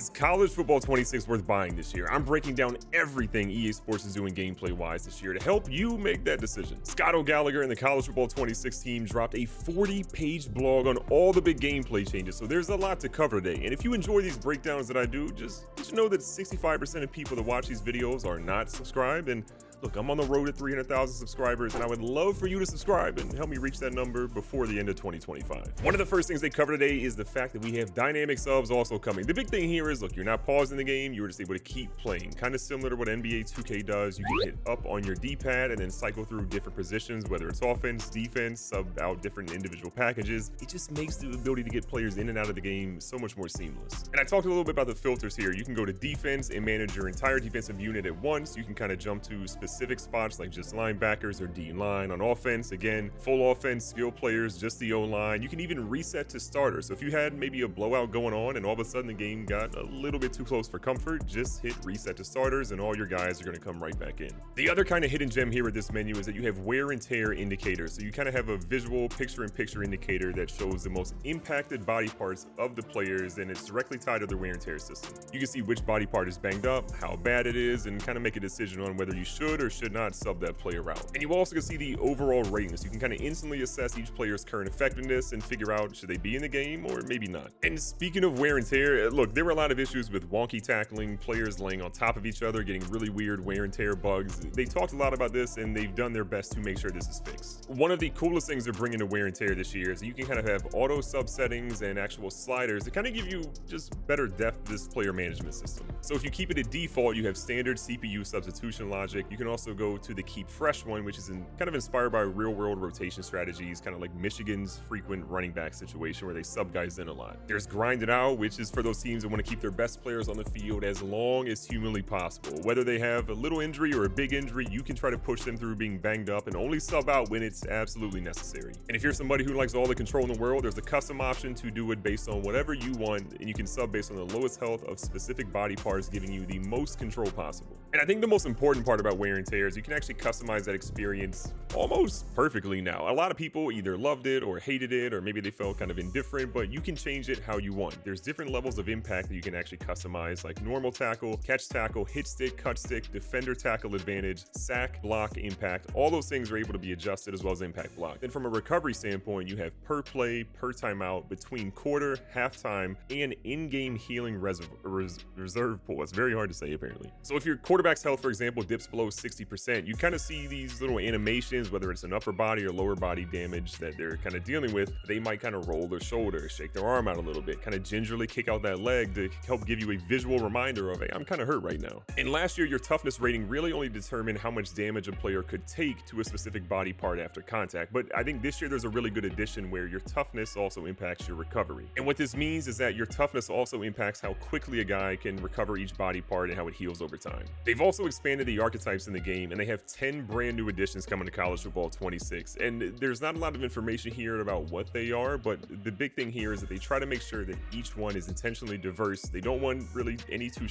Is college football 26 worth buying this year? I'm breaking down everything EA Sports is doing gameplay-wise this year to help you make that decision. Scott O'Gallagher and the college football 26 team dropped a 40-page blog on all the big gameplay changes, so there's a lot to cover today. And if you enjoy these breakdowns that I do, just know that 65% of people that watch these videos are not subscribed. And look, I'm on the road to 300,000 subscribers, and I would love for you to subscribe and help me reach that number before the end of 2025. One of the first things they cover today is the fact that we have dynamic subs also coming. The big thing here is, look, you're not pausing the game, you're just able to keep playing. Kind of similar to what NBA 2K does. You can hit up on your D-pad and then cycle through different positions, whether it's offense, defense, sub out different individual packages. It just makes the ability to get players in and out of the game so much more seamless. And I talked a little bit about the filters here. You can go to defense and manage your entire defensive unit at once. You can kind of jump to specific spots like just linebackers or D-line. On offense, again, full offense, skill players, just the O-line. You can even reset to starters. So if you had maybe a blowout going on and all of a sudden the game got a little bit too close for comfort, just hit reset to starters and all your guys are going to come right back in. The other kind of hidden gem here with this menu is that you have wear and tear indicators. So you kind of have a visual picture-in-picture indicator that shows the most impacted body parts of the players, and it's directly tied to their wear and tear system. You can see which body part is banged up, how bad it is, and kind of make a decision on whether you should or should not sub that player out. And you also can see the overall ratings. You can kind of instantly assess each player's current effectiveness and figure out should they be in the game or maybe not. And speaking of wear and tear, look, there were a lot of issues with wonky tackling, players laying on top of each other, getting really weird wear and tear bugs. They talked a lot about this and they've done their best to make sure this is fixed. One of the coolest things they're bringing to wear and tear this year is you can kind of have auto sub settings and actual sliders to kind of give you just better depth to this player management system. So if you keep it at default, you have standard CPU substitution logic. You can also go to the keep fresh one, which is kind of inspired by real world rotation strategies, kind of like Michigan's frequent running back situation where they sub guys in a lot. There's grind it out, which is for those teams that want to keep their best players on the field as long as humanly possible. Whether they have a little injury or a big injury, you can try to push them through being banged up and only sub out when it's absolutely necessary. And if you're somebody who likes all the control in the world, there's a custom option to do it based on whatever you want, and you can sub based on the lowest health of specific body parts, giving you the most control possible. And I think the most important part about wear and tear is you can actually customize that experience almost perfectly now. A lot of people either loved it or hated it, or maybe they felt kind of indifferent, but you can change it how you want. There's different levels of impact that you can actually customize, like normal tackle, catch tackle, hit stick, cut stick, defender tackle advantage, sack, block, impact. All those things are able to be adjusted as well as impact block. Then from a recovery standpoint, you have per play, per timeout, between quarter, halftime, and in-game healing reserve pool. It's very hard to say apparently. So if your quarterback's health, for example, dips below 60%, you kind of see these little animations, whether it's an upper body or lower body damage that they're kind of dealing with. They might kind of roll their shoulder, shake their arm out a little bit, kind of gingerly kick out that leg to help give you a visual reminder of, hey, I'm kind of hurt right now. And last year, your toughness rating really only determined how much damage a player could take to a specific body part after contact. But I think this year there's a really good addition where your toughness also impacts your recovery. And what this means is that your toughness also impacts how quickly a guy can recover each body part and how it heals over time. They've also expanded the archetypes in the game, and they have 10 brand new additions coming to college football 26. And there's not a lot of information here about what they are, but the big thing here is that they try to make sure that each one is intentionally diverse. They don't want really any two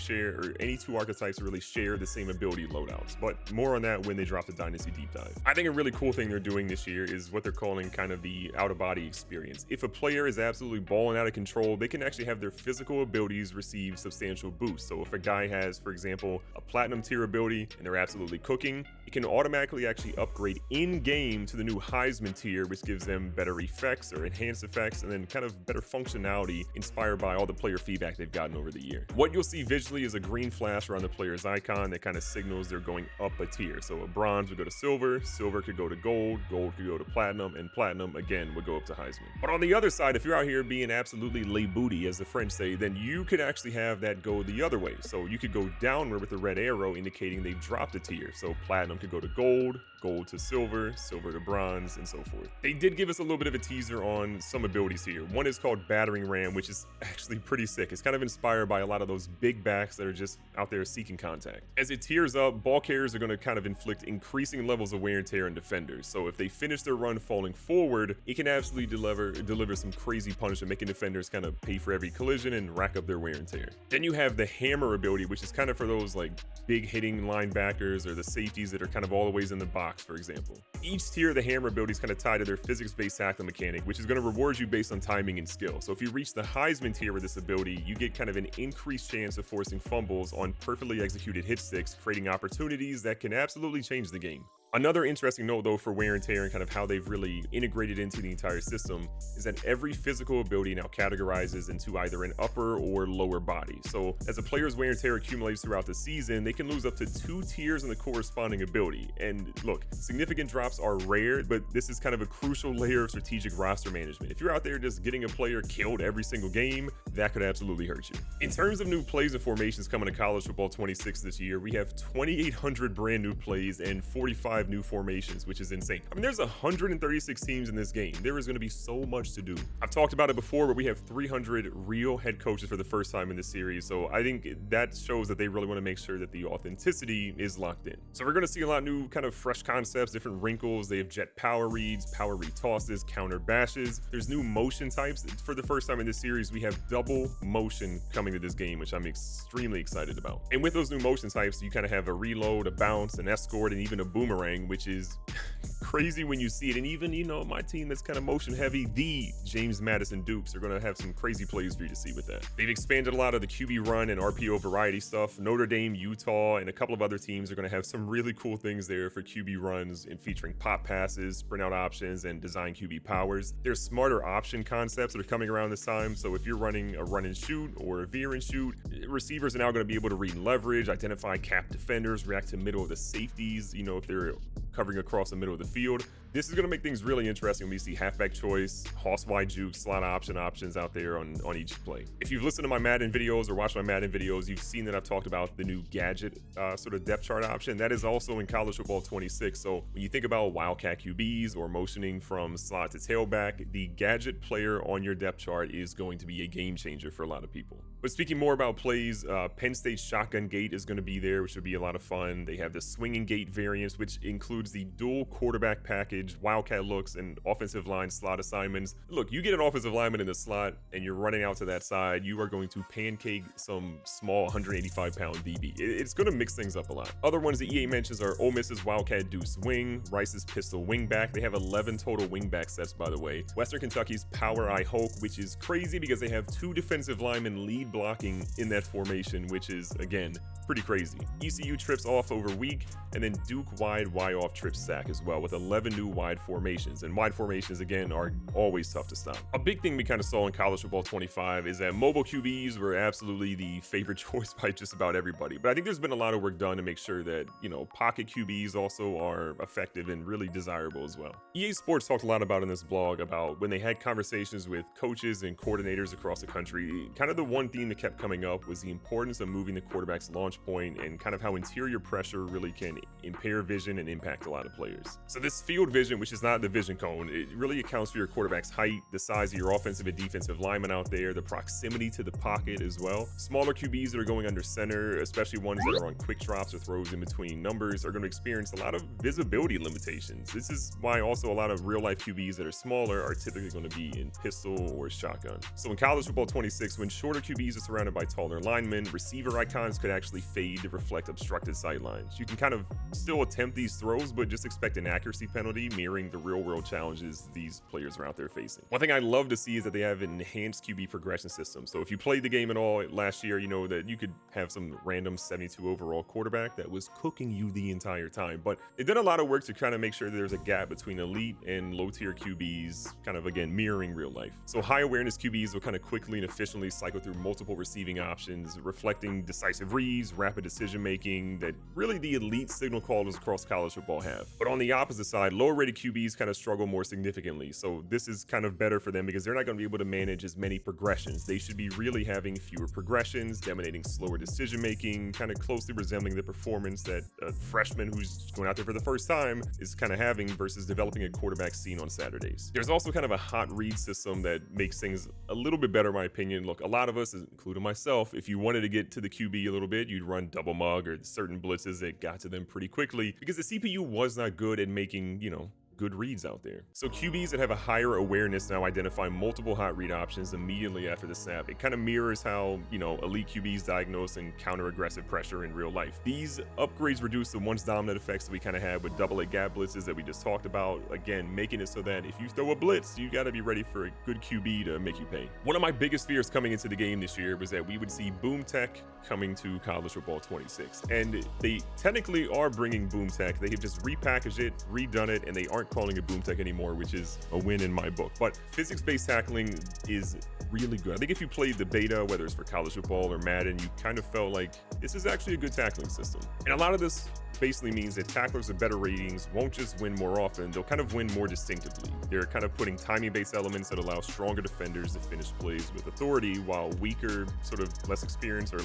archetypes to really share the same ability loadouts, but more on that when they drop the Dynasty deep dive. I think a really cool thing they're doing this year is what they're calling kind of the out-of-body experience. If a player is absolutely balling out of control, they can actually have their physical abilities receive substantial boosts. So if a guy has, for example, a platinum tier ability and they're absolutely cooking, it can automatically actually upgrade in-game to the new Heisman tier, which gives them better effects or enhanced effects, and then kind of better functionality inspired by all the player feedback they've gotten over the year. What you'll see visually is a green flash around the player's icon that kind of signals they're going up a tier. So a bronze would go to silver, silver could go to gold, gold could go to platinum, and platinum again would go up to Heisman. But on the other side, if you're out here being absolutely lay booty, as the French say, then you could actually have that go the other way. So you could go downward with a red arrow indicating they've dropped a tier. So platinum could go to gold, gold to silver, silver to bronze, and so forth. They did give us a little bit of a teaser on some abilities here. One is called Battering Ram, which is actually pretty sick. It's kind of inspired by a lot of those big backs that are just out there seeking contact. As it tiers up, ball carriers are going to kind of inflict increasing levels of wear and tear on defenders. So if they finish their run falling forward, it can absolutely deliver some crazy punishment, making defenders kind of pay for every collision and rack up their wear and tear. Then you have the Hammer ability, which is kind of for those like big hitting linebackers or the safeties that are kind of all the ways in the box, for example. Each tier of the hammer ability is kind of tied to their physics-based tackle mechanic, which is going to reward you based on timing and skill. So if you reach the Heisman tier with this ability, you get kind of an increased chance of forcing fumbles on perfectly executed hit sticks, creating opportunities that can absolutely change the game. Another interesting note, though, for wear and tear and kind of how they've really integrated into the entire system is that every physical ability now categorizes into either an upper or lower body. So as a player's wear and tear accumulates throughout the season, they can lose up to 2 tiers in the corresponding ability. And look, significant drops are rare, but this is kind of a crucial layer of strategic roster management. If you're out there just getting a player killed every single game, that could absolutely hurt you. In terms of new plays and formations coming to College Football 26 this year, we have 2,800 brand new plays and 45 new formations, which is insane. I mean, there's 136 teams in this game. There is going to be so much to do. I've talked about it before, but we have 300 real head coaches for the first time in this series. So I think that shows that they really want to make sure that the authenticity is locked in. So we're going to see a lot of new kind of fresh concepts, different wrinkles. They have jet power reads, power read tosses, counter bashes. There's new motion types. For the first time in this series, we have double motion coming to this game, which I'm extremely excited about. And with those new motion types, you kind of have a reload, a bounce, an escort, and even a boomerang, which is crazy when you see it. And even, you know, my team that's kind of motion heavy, the James Madison Dukes, are going to have some crazy plays for you to see with that. They've expanded a lot of the QB run and RPO variety stuff. Notre Dame, Utah, and a couple of other teams are going to have some really cool things there for QB runs and featuring pop passes, sprint out options, and design QB powers. There's smarter option concepts that are coming around this time. So if you're running a run and shoot or a veer and shoot, receivers are now going to be able to read and leverage, identify cap defenders, react to middle of the safeties, you know, if they're covering across the middle of the field. This is going to make things really interesting when we see halfback choice, hoss wide juke, slot options out there on each play. If you've listened to my Madden videos or watched my Madden videos, you've seen that I've talked about the new gadget sort of depth chart option. That is also in College Football 26. So when you think about wildcat QBs or motioning from slot to tailback, the gadget player on your depth chart is going to be a game changer for a lot of people. But speaking more about plays, Penn State's shotgun gate is going to be there, which should be a lot of fun. They have the swinging gate variants, which includes the dual quarterback package, wildcat looks, and offensive line slot assignments. Look, you get an offensive lineman in the slot and you're running out to that side, you are going to pancake some small 185-pound DB. It's going to mix things up a lot. Other ones that EA mentions are Ole Miss's wildcat deuce wing, Rice's pistol wingback. They have 11 total wingback sets, by the way. Western Kentucky's power eye Hulk, which is crazy because they have 2 defensive linemen lead blocking in that formation, which is, again, pretty crazy. ECU trips off over weak, and then Duke wide Y-off trips sack as well, with 11 new wide formations. And wide formations, again, are always tough to stop. A big thing we kind of saw in College Football 25 is that mobile QBs were absolutely the favorite choice by just about everybody. But I think there's been a lot of work done to make sure that, you know, pocket QBs also are effective and really desirable as well. EA Sports talked a lot about in this blog about when they had conversations with coaches and coordinators across the country, kind of the one theme that kept coming up was the importance of moving the quarterback's launch point and kind of how interior pressure really can impair vision and impact a lot of players. So this field vision, which is not the vision cone, it really accounts for your quarterback's height, the size of your offensive and defensive linemen out there, the proximity to the pocket as well. Smaller QBs that are going under center, especially ones that are on quick drops or throws in between numbers, are going to experience a lot of visibility limitations. This is why also a lot of real life QBs that are smaller are typically going to be in pistol or shotgun. So in College Football 26, when shorter QBs are surrounded by taller linemen, receiver icons could actually fade to reflect obstructed sight lines. You can kind of still attempt these throws, but just expect an accuracy penalty mirroring the real world challenges these players are out there facing. One thing I love to see is that they have an enhanced QB progression system. So if you played the game at all last year, you know that you could have some random 72 overall quarterback that was cooking you the entire time. But it did a lot of work to kind of make sure that there's a gap between elite and low tier QBs, kind of again mirroring real life. So high awareness QBs will kind of quickly and efficiently cycle through multiple receiving options, reflecting decisive reads, rapid decision making that really the elite signal callers across college football have. But on the opposite side, lower rated QBs kind of struggle more significantly. So this is kind of better for them because they're not going to be able to manage as many progressions. They should be really having fewer progressions, dominating slower decision making, kind of closely resembling the performance that a freshman who's going out there for the first time is kind of having versus developing a quarterback scene on Saturdays. There's also kind of a hot read system that makes things a little bit better in my opinion. Look, a lot of us, including myself, if you wanted to get to the QB a little bit, you'd run double mug or certain blitzes that got to them pretty quickly because the CPU was not good at making, you know, good reads out there. So QBs that have a higher awareness now identify multiple hot read options immediately after the snap. It kind of mirrors how, elite QBs diagnose and counter aggressive pressure in real life. These upgrades reduce the once dominant effects that we kind of had with double A gap blitzes that we just talked about. Again, making it so that if you throw a blitz, you got to be ready for a good QB to make you pay. One of my biggest fears coming into the game this year was that we would see boom tech coming to college football 26. And they technically are bringing boom tech. They have just repackaged it, redone it, and they aren't calling it boom tech anymore, which is a win in my book. But physics-based tackling is really good. I think if you played the beta, whether it's for college football or Madden, you kind of felt like this is actually a good tackling system. And a lot of this basically means that tacklers with better ratings won't just win more often, they'll kind of win more distinctively. They're kind of putting timing-based elements that allow stronger defenders to finish plays with authority, while weaker, sort of less experienced or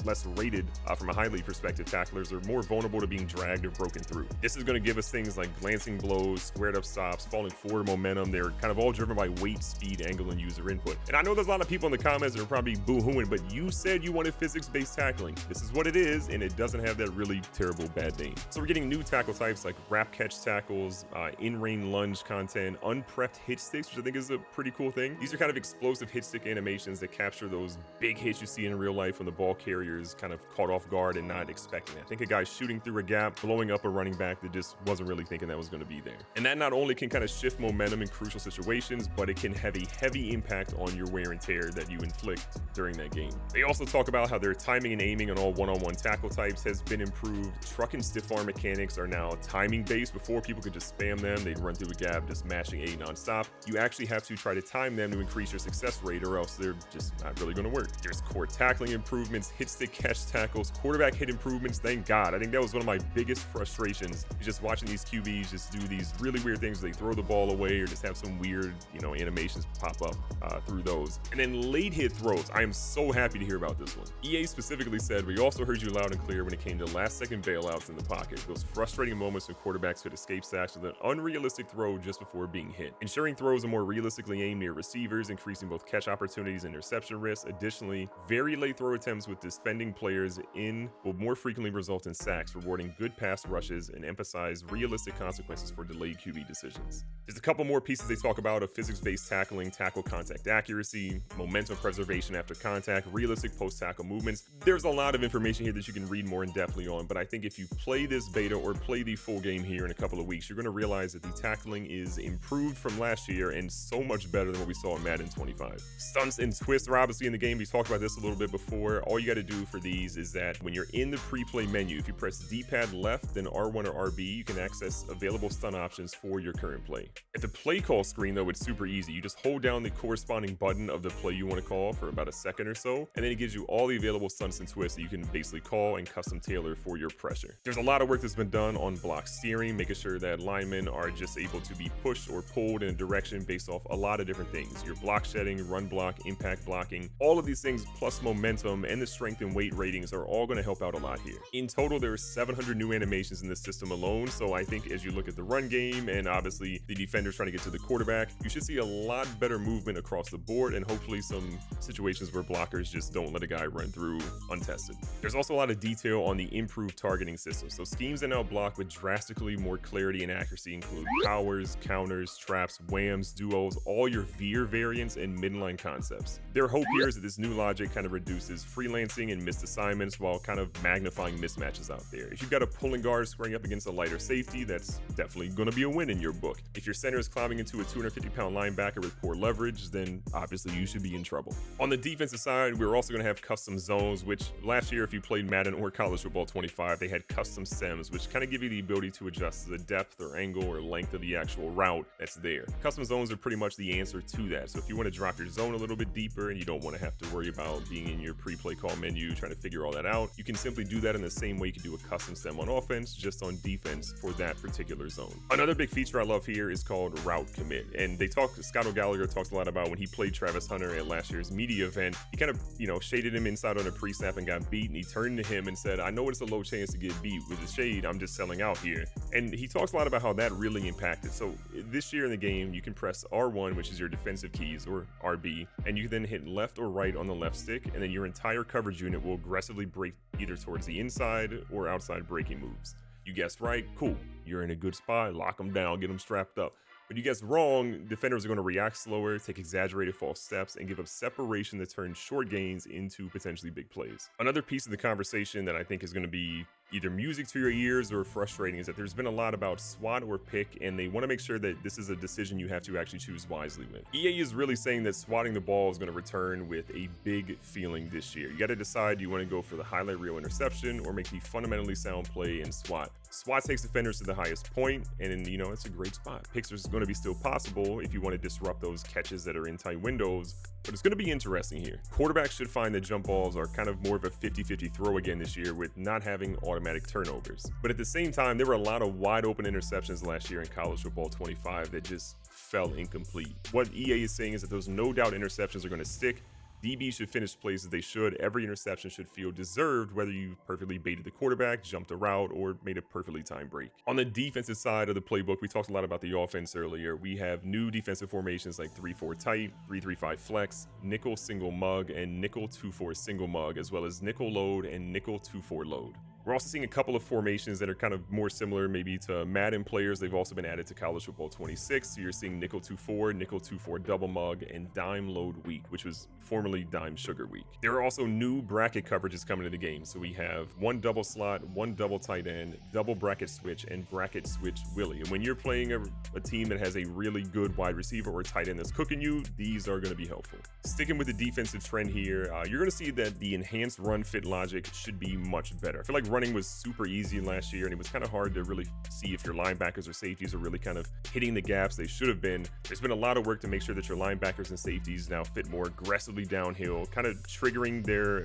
less rated from a highly perspective tacklers are more vulnerable to being dragged or broken through. This is going to give us things like glancing blows, squared up stops, falling forward momentum. They're kind of all driven by weight, speed, angle, and user input. And I know there's a lot of people in the comments that are probably boo-hooing, but you said you wanted physics-based tackling. This is what it is, and it doesn't have that really terrible bad name. So we're getting new tackle types like wrap catch tackles, in-rain lunge content, unprepped hit sticks, which I think is a pretty cool thing. These are kind of explosive hit stick animations that capture those big hits you see in real life when the ball carrier is kind of caught off guard and not expecting it. I think a guy shooting through a gap, blowing up a running back that just wasn't really thinking that was going to be there. And that not only can kind of shift momentum in crucial situations, but it can have a heavy impact on your wear and tear that you inflict during that game. They also talk about how their timing and aiming on all one-on-one tackle types has been improved. Truck and stiff arm mechanics are now timing based. Before, people could just spam them, they'd run through a gap just mashing A nonstop. You actually have to try to time them to increase your success rate, or else they're just not really going to work. There's core tackling improvements, hit stick catch tackles, quarterback hit improvements. Thank God. I think that was one of my biggest frustrations, is just watching these QBs just do these really weird things. They throw the ball away or just have some weird, animations pop up through those. And then late hit throws. I am so happy to hear about this one. EA specifically said, "We also heard you loud and clear when it came to last second bailouts in the pocket. Those frustrating moments when quarterbacks could escape sacks with an unrealistic throw just before being hit. Ensuring throws are more realistically aimed near receivers, increasing both catch opportunities and interception risks. Additionally, very late throw attempts with defending players in will more frequently result in sacks, rewarding good pass rushes and emphasize realistic consequences for delayed QB decisions." There's a couple more pieces they talk about of physics-based tackling, tackle contact accuracy, momentum preservation after contact, realistic post-tackle movements. There's a lot of information here that you can read more in-depthly on, but I think if you play this beta or play the full game here in a couple of weeks, you're going to realize that the tackling is improved from last year and so much better than what we saw in Madden 25. Stunts and twists are obviously in the game. We talked about this a little bit before. All you got to do for these is that when you're in the pre-play menu, if you press D-pad left, then R1 or RB, you can access available stunt options for your current play. At the play call screen, though, it's super easy. You just hold down the corresponding button of the play you want to call for about a second or so, and then it gives you all the available stunts and twists that you can basically call and custom tailor for your pressure. There's a lot of work that's been done on block steering, making sure that linemen are just able to be pushed or pulled in a direction based off a lot of different things. Your block shedding, run block, impact blocking, all of these things plus momentum and the strength and weight ratings are all going to help out a lot here. In total, there are 700 new animations in this system alone, so I think as you look at the run game and obviously the defenders trying to get to the quarterback, you should see a lot better movement across the board and hopefully some situations where blockers just don't let a guy run through untested. There's also a lot of detail on the improved targeting system. So schemes that now block with drastically more clarity and accuracy include powers, counters, traps, whams, duos, all your veer variants and midline concepts. Their hope here is that this new logic kind of reduces freelancing and missed assignments while kind of magnifying mismatches out there. If you've got a pulling guard squaring up against a lighter safety, that's definitely going to be a win in your book. If your center is climbing into a 250-pound linebacker with poor leverage, then obviously you should be in trouble. On the defensive side, we're also going to have custom zones, which last year, if you played Madden or College Football 25, they had custom stems, which kind of give you the ability to adjust the depth or angle or length of the actual route that's there. Custom zones are pretty much the answer to that. So if you want to drop your zone a little bit deeper and you don't want to have to worry about being in your pre-play call menu trying to figure all that out, you can simply do that in the same way you can do a custom stem on offense, just on defense for that particular zone. Another big feature I love here is called route commit, and Scott O'Gallagher talks a lot about when he played Travis Hunter at last year's media event. He kind of, shaded him inside on a pre-snap and got beat, and he turned to him and said, "I know it's a low chance to get beat with the shade. I'm just selling out here." And he talks a lot about how that really impacted. So this year in the game, you can press R1, which is your defensive keys, or RB, and you then hit left or right on the left stick, and then your entire coverage unit will aggressively break either towards the inside or outside breaking moves. You guessed right, cool. You're in a good spot, lock them down, get them strapped up. But you guessed wrong, defenders are going to react slower, take exaggerated false steps, and give up separation that turns short gains into potentially big plays. Another piece of the conversation that I think is going to be either music to your ears or frustrating is that there's been a lot about swat or pick, and they want to make sure that this is a decision you have to actually choose wisely with. EA is really saying that swatting the ball is going to return with a big feeling this year. You got to decide, do you want to go for the highlight reel interception or make the fundamentally sound play and swat? Swat takes defenders to the highest point, and it's a great spot. Picks are going to be still possible if you want to disrupt those catches that are in tight windows, but it's going to be interesting here. Quarterbacks should find that jump balls are kind of more of a 50-50 throw again this year with not having automatic turnovers. But at the same time, there were a lot of wide open interceptions last year in college football 25 that just fell incomplete. What EA is saying is that those no doubt interceptions are going to stick. DBs should finish plays as they should. Every interception should feel deserved, whether you perfectly baited the quarterback, jumped a route, or made a perfectly timed break. On the defensive side of the playbook, we talked a lot about the offense earlier. We have new defensive formations like 3-4 tight, 3-3-5 flex, nickel single mug, and nickel 2-4 single mug, as well as nickel load and nickel 2-4 load. We're also seeing a couple of formations that are kind of more similar maybe to Madden players. They've also been added to college football 26. So you're seeing nickel 2-4, nickel 2-4 double mug, and dime load week, which was formerly dime sugar week. There are also new bracket coverages coming to the game. So we have one double slot, one double tight end, double bracket switch, and bracket switch Willie. And when you're playing a team that has a really good wide receiver or tight end that's cooking you, these are going to be helpful. Sticking with the defensive trend here, you're going to see that the enhanced run fit logic should be much better. I feel like running was super easy last year, and it was kind of hard to really see if your linebackers or safeties are really kind of hitting the gaps they should have been. There's been a lot of work to make sure that your linebackers and safeties now fit more aggressively downhill, kind of triggering their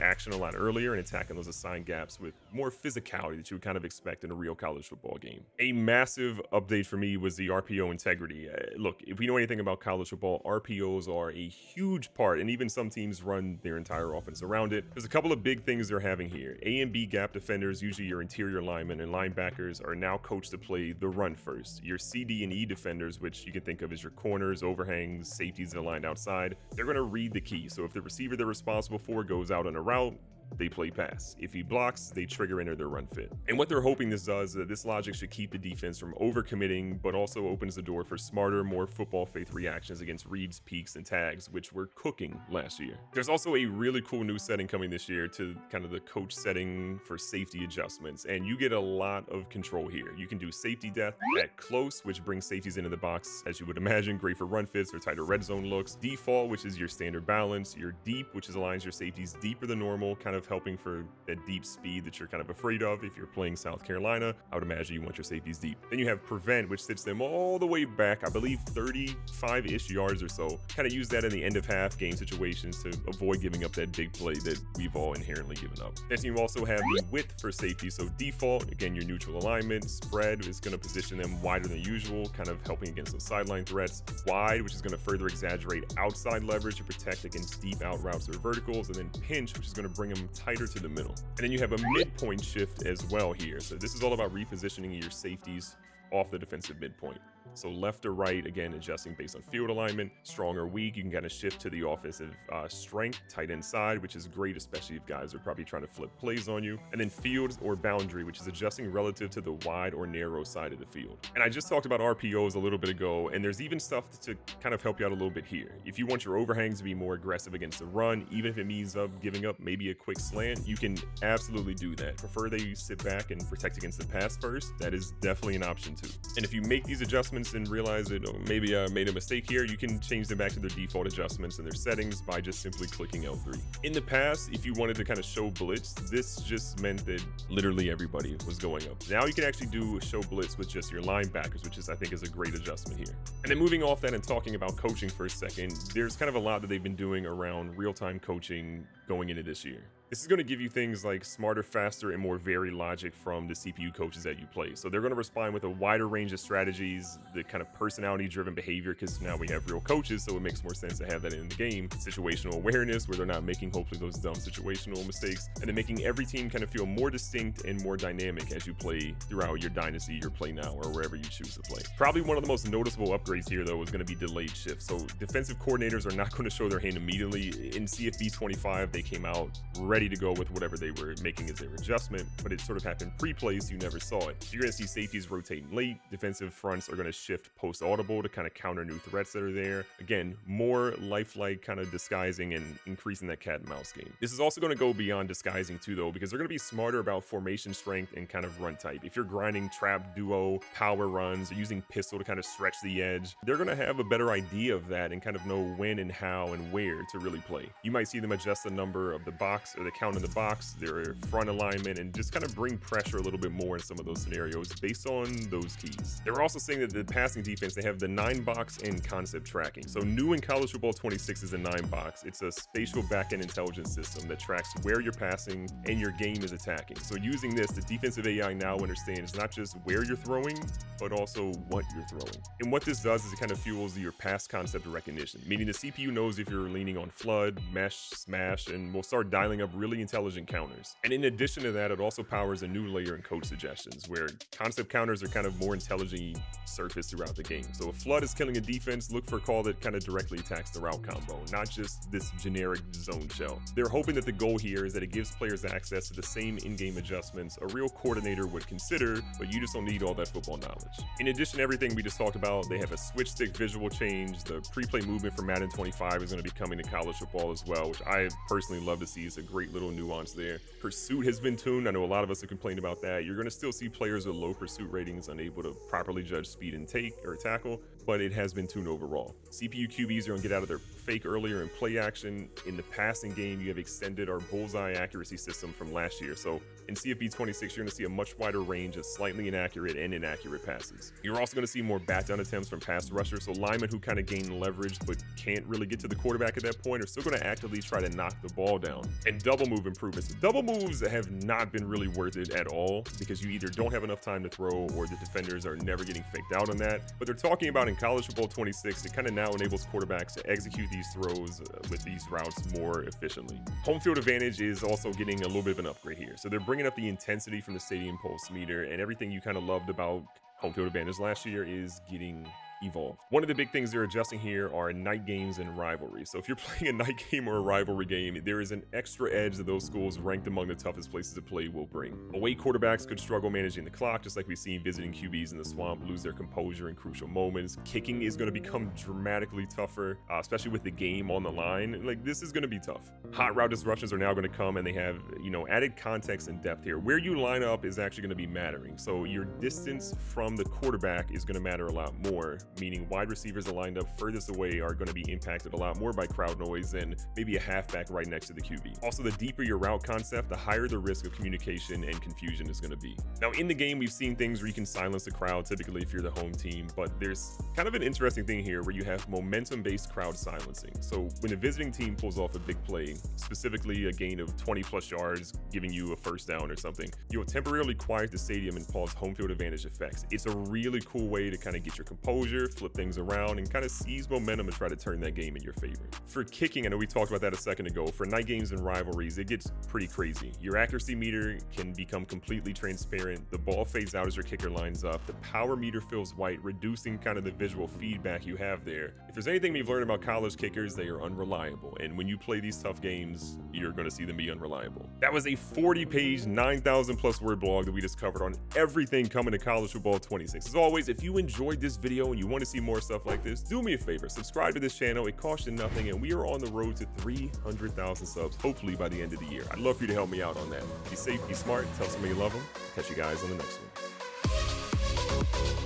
action a lot earlier and attacking those assigned gaps with more physicality that you would kind of expect in a real college football game. A massive update for me was the RPO integrity. Look, if we know anything about college football, RPOs are a huge part, and even some teams run their entire offense around it. There's a couple of big things they're having here. A and B gap defenders, usually your interior linemen and linebackers, are now coached to play the run first. Your CD and E defenders, which you can think of as your corners, overhangs, safeties that are lined outside, they're going to read the key. So if the receiver they're responsible for goes out on a route, they play pass. If he blocks, they trigger enter their run fit. And what they're hoping this does is that this logic should keep the defense from overcommitting, but also opens the door for smarter, more football faith reactions against reads, peaks, and tags, which were cooking last year. There's also a really cool new setting coming this year to kind of the coach setting for safety adjustments, and you get a lot of control here. You can do safety depth at close, which brings safeties into the box, as you would imagine, great for run fits or tighter red zone looks. Default, which is your standard balance. Your deep, which aligns your safeties deeper than normal, kind of helping for that deep speed that you're kind of afraid of. If you're playing South Carolina, I would imagine you want your safeties deep. Then you have prevent, which sits them all the way back, I believe 35-ish yards or so. Kind of use that in the end of half game situations to avoid giving up that big play that we've all inherently given up. Then you also have the width for safety. So default, again, your neutral alignment. Spread is going to position them wider than usual, kind of helping against those sideline threats. Wide, which is going to further exaggerate outside leverage to protect against deep out routes or verticals. And then pinch, which is going to bring them tighter to the middle. And then you have a midpoint shift as well here. So this is all about repositioning your safeties off the defensive midpoint. So left or right, again, adjusting based on field alignment. Strong or weak, you can kind of shift to the offensive strength, tight end side, which is great, especially if guys are probably trying to flip plays on you. And then field or boundary, which is adjusting relative to the wide or narrow side of the field. And I just talked about RPOs a little bit ago, and there's even stuff to kind of help you out a little bit here. If you want your overhangs to be more aggressive against the run, even if it means giving up maybe a quick slant, you can absolutely do that. Prefer that you sit back and protect against the pass first. That is definitely an option too. And if you make these adjustments and realize that maybe I made a mistake here, you can change them back to their default adjustments and their settings by just simply clicking L3. In the past, if you wanted to kind of show blitz, this just meant that literally everybody was going up. Now you can actually do show blitz with just your linebackers, which is, I think, is a great adjustment here. And then moving off that and talking about coaching for a second, there's kind of a lot that they've been doing around real-time coaching going into this year. This is going to give you things like smarter, faster, and more varied logic from the CPU coaches that you play. So they're going to respond with a wider range of strategies, the kind of personality-driven behavior, because now we have real coaches, so it makes more sense to have that in the game. Situational awareness, where they're not making, hopefully, those dumb situational mistakes, and then making every team kind of feel more distinct and more dynamic as you play throughout your Dynasty, your Play Now, or wherever you choose to play. Probably one of the most noticeable upgrades here, though, is going to be delayed shifts. So defensive coordinators are not going to show their hand immediately. In CFB 25, they came out ready to go with whatever they were making as their adjustment, but it sort of happened pre-play, so you never saw it. So you're going to see safeties rotating late, defensive fronts are going to shift post-audible to kind of counter new threats that are there. Again, more lifelike kind of disguising and increasing that cat and mouse game. This is also going to go beyond disguising too, though, because they're going to be smarter about formation strength and kind of run type. If you're grinding trap, duo, power runs, or using pistol to kind of stretch the edge, they're going to have a better idea of that and kind of know when and how and where to really play. You might see them adjust the number of the box or the count in the box, their front alignment, and just kind of bring pressure a little bit more in some of those scenarios based on those keys. They're also saying that the passing defense, they have the 9-box and concept tracking. So new in College Football 26 is a 9-box. It's a spatial backend intelligence system that tracks where you're passing and your game is attacking. So using this, the defensive AI now understands not just where you're throwing, but also what you're throwing. And what this does is it kind of fuels your pass concept recognition, meaning the CPU knows if you're leaning on flood, mesh, smash, and will start dialing up really intelligent counters. And in addition to that, it also powers a new layer in code suggestions, where concept counters are kind of more intelligently surfaced throughout the game. So if flood is killing a defense, look for a call that kind of directly attacks the route combo, not just this generic zone shell. They're hoping that the goal here is that it gives players access to the same in-game adjustments a real coordinator would consider, but you just don't need all that football knowledge. In addition to everything we just talked about, they have a switch stick visual change. The pre-play movement for Madden 25 is going to be coming to college football as well, which I personally love to see. It's a great little nuance there. Pursuit has been tuned. I know a lot of us have complained about that. You're going to still see players with low pursuit ratings unable to properly judge speed and take or tackle, but it has been tuned overall. CPU QBs are going to get out of their fake earlier in play action. In the passing game, you have extended our bullseye accuracy system from last year. So in CFB 26, you're going to see a much wider range of slightly inaccurate and inaccurate passes. You're also going to see more bat down attempts from pass rushers. So linemen who kind of gain leverage but can't really get to the quarterback at that point are still going to actively try to knock the ball down. And double move improvements. Double moves have not been really worth it at all, because you either don't have enough time to throw or the defenders are never getting faked out on that. But they're talking about in College Football 26, it kind of now enables quarterbacks to execute these throws with these routes more efficiently. Home field advantage is also getting a little bit of an upgrade here. So they're bringing up the intensity from the stadium pulse meter, and everything you kind of loved about home field advantage last year is getting evolved. One of the big things they're adjusting here are night games and rivalries. So if you're playing a night game or a rivalry game, there is an extra edge that those schools ranked among the toughest places to play will bring. Away quarterbacks could struggle managing the clock, just like we've seen visiting QBs in the swamp lose their composure in crucial moments. Kicking is going to become dramatically tougher, especially with the game on the line. Like, this is going to be tough. Hot route disruptions are now going to come, and they have, added context and depth here. Where you line up is actually going to be mattering. So your distance from the quarterback is going to matter a lot more, meaning wide receivers aligned up furthest away are going to be impacted a lot more by crowd noise than maybe a halfback right next to the QB. Also, the deeper your route concept, the higher the risk of communication and confusion is going to be. Now, in the game, we've seen things where you can silence the crowd, typically if you're the home team, but there's kind of an interesting thing here where you have momentum-based crowd silencing. So when a visiting team pulls off a big play, specifically a gain of 20+ yards, giving you a first down or something, you'll temporarily quiet the stadium and pause home field advantage effects. It's a really cool way to kind of get your composure, flip things around, and kind of seize momentum and try to turn that game in your favor. For kicking, I know we talked about that a second ago. For night games and rivalries, it gets pretty crazy. Your accuracy meter can become completely transparent. The ball fades out as your kicker lines up. The power meter fills white, reducing kind of the visual feedback you have there. If there's anything we've learned about college kickers, they are unreliable. And when you play these tough games, you're going to see them be unreliable. That was a 40-page, 9,000+ word blog that we just covered on everything coming to College Football 26. As always, if you enjoyed this video and you want to see more stuff like this, do me a favor, subscribe to this channel. It costs you nothing, and we are on the road to 300,000 subs, hopefully by the end of the year. I'd love for you to help me out on that. Be safe, be smart, tell somebody you love them. Catch you guys on the next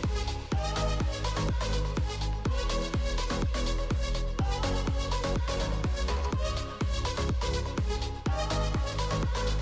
one.